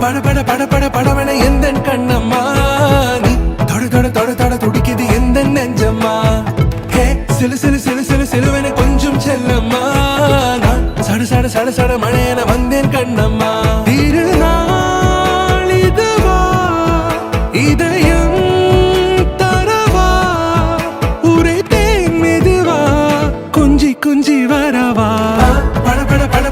பட பட பட பட படவன எந்த கண்ணம்மா நீ தொட தொட தொட தொட துடிக்குது எந்த நெஞ்சம்மா ஹே சிலு சிலு சிலு சிலு சிலுவன கொஞ்சம் செல்லம்மா நான் சட சட சட சட மழையன வந்தேன் கண்ணம்மா திருநாள் இதுவா இதயம் தரவா உரைத்தேன் மெதுவா குஞ்சி குஞ்சி வரவா பட பட பட